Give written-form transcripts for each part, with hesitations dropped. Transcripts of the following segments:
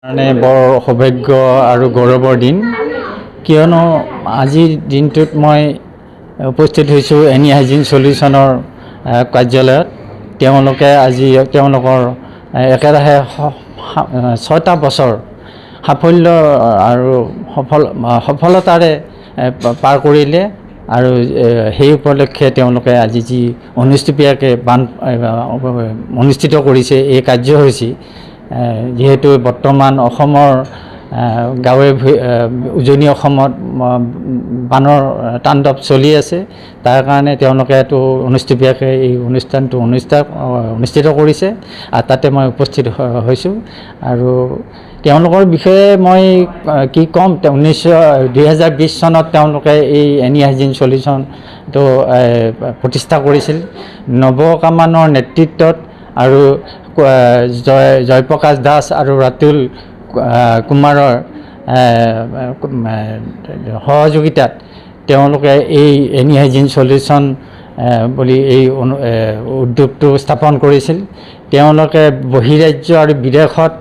মানে বৰ সৌভাগ্য আৰু গৌৰৱৰ দিন কিয়নো আজিৰ দিনটোত মই উপস্থিত হৈছোঁ এনি হাইজিন সলিউশ্যনৰ কাৰ্যালয়ত। তেওঁলোকে আজি তেওঁলোকৰ একেৰাহে 6টা বছৰ সাফল্য আৰু সফলতাৰে পাৰ কৰিলে আৰু সেই উপলক্ষে তেওঁলোকে আজি যি অনুষ্ঠীয়াকৈ অনুষ্ঠিত কৰিছে এই কাৰ্যসূচী, যিহেতু বৰ্তমান অসমৰ গাঁৱে উজনি অসমত বানৰ তাণ্ডৱ চলি আছে, তাৰ কাৰণে তেওঁলোকে এইটো অনুষ্ঠীয়াকৈ এই অনুষ্ঠানটো অনুষ্ঠিত কৰিছে আৰু তাতে মই উপস্থিত হৈছোঁ। আৰু তেওঁলোকৰ বিষয়ে মই কি ক'ম, 2020 চনত তেওঁলোকে এই এনি হাইজিন সলিউশ্যনটো প্ৰতিষ্ঠা কৰিছিল নৱকামানৰ নেতৃত্বত আৰু জয়প্ৰকাশ দাস আৰু ৰাতুল কুমাৰৰ সহযোগিতাত তেওঁলোকে এই এনি হাইজিন সলিউশ্যন বুলি এই উদ্যোগটো স্থাপন কৰিছিল। তেওঁলোকে বহিৰাজ্য আৰু বিদেশত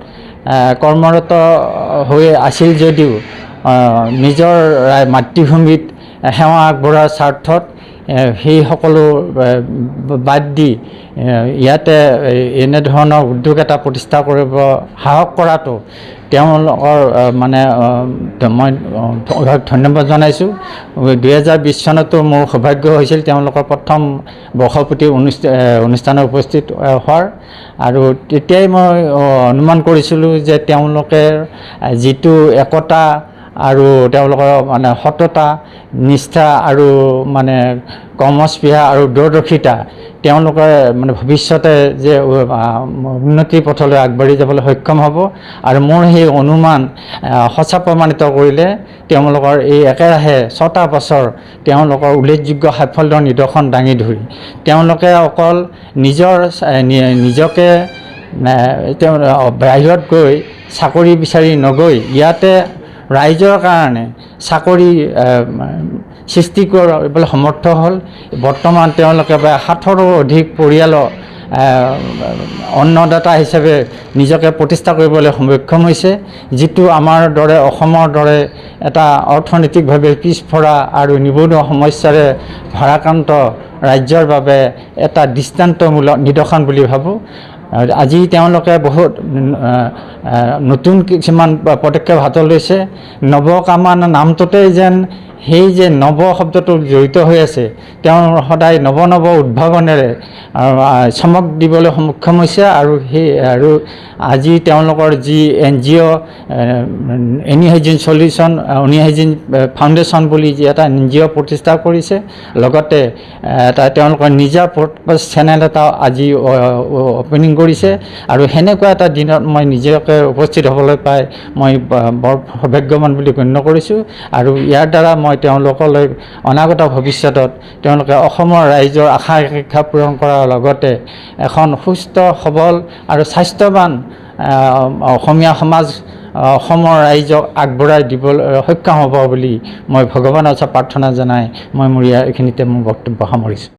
কৰ্মৰত হৈ আছিল যদিও নিজৰ মাতৃভূমিত সেৱা আগবঢ়োৱাৰ স্বাৰ্থত সেই সকলো বাদ দি ইয়াতে এনেধৰণৰ উদ্যোগ এটা প্ৰতিষ্ঠা কৰিব সাহস কৰাটো তেওঁলোকৰ মানে মই ধন্যবাদ জনাইছোঁ। 2020 চনতো মোৰ সৌভাগ্য হৈছিল তেওঁলোকৰ প্ৰথম বৰ্ষপূৰ্তি অনুষ্ঠানত উপস্থিত হোৱাৰ, আৰু তেতিয়াই মই অনুমান কৰিছিলোঁ যে তেওঁলোকে যিটো একতা আৰু তেওঁলোকৰ মানে সততা, নিষ্ঠা আৰু মানে কৰ্মস্পৃহা আৰু দূৰদৰ্শিতা তেওঁলোকে মানে ভৱিষ্যতে যে উন্নতিৰ পথলৈ আগবাঢ়ি যাবলৈ সক্ষম হ'ব, আৰু মোৰ সেই অনুমান সঁচা প্ৰমাণিত কৰিলে তেওঁলোকৰ এই একেৰাহে 6টা বছৰ তেওঁলোকৰ উল্লেখযোগ্য সাফল্যৰ নিদৰ্শন দাঙি ধৰি তেওঁলোকে অকল নিজকে তেওঁ বাহিৰত গৈ চাকৰি বিচাৰি নগৈ ইয়াতে ৰাইজৰ কাৰণে চাকৰি সৃষ্টি কৰিবলৈ সমৰ্থ হ'ল। বৰ্তমান তেওঁলোকে প্ৰায় 60ৰো অধিক পৰিয়ালৰ অন্নদাতা হিচাপে নিজকে প্ৰতিষ্ঠা কৰিবলৈ সক্ষম হৈছে, যিটো আমাৰ দৰে অসমৰ দৰে এটা অৰ্থনৈতিকভাৱে পিছপৰা আৰু নিবনুৱা সমস্যাৰে ভাৰাক্ৰান্ত ৰাজ্যৰ বাবে এটা দৃষ্টান্তমূলক নিদৰ্শন বুলি ভাবোঁ। আজি তেওঁলোকে বহুত নতুন কিছুমান পদক্ষেপ হাতত লৈছে। নৱকামান নামটোতেই যেন সেই যে নৱ শব্দটো জড়িত হৈ আছে, তেওঁ সদায় নৱ উদ্ভাৱনেৰে চমক দিবলৈ সক্ষম হৈছে। আৰু আজি তেওঁলোকৰ যি NGO any hygiene solution any hygiene foundation বুলি যি এটা NGO প্ৰতিষ্ঠা কৰিছে, লগতে তেওঁলোকৰ নিজা চেনেল এটা আজি অপেনিং কৰিছে। আৰু সেনেকুৱা এটা দিনত মই নিজকে উপস্থিত হ'বলৈ পাই মই বৰ সৌভাগ্যৱান বুলি গণ্য কৰিছোঁ। আৰু ইয়াৰ দ্বাৰা মই তেওঁলোকলৈ অনাগত ভৱিষ্যতত তেওঁলোকে অসমৰ ৰাইজৰ আশা আকাংক্ষা পূৰণ কৰাৰ লগতে এখন সুস্থ সবল আৰু স্বাস্থ্যৱান অসমীয়া সমাজ অসমৰ ৰাইজক আগবঢ়াই দিবলৈ সক্ষম হ'ব বুলি মই ভগৱানৰ ওচৰত প্ৰাৰ্থনা জনাই মই মোৰ এইখিনিতে মোৰ বক্তব্য সামৰিছোঁ।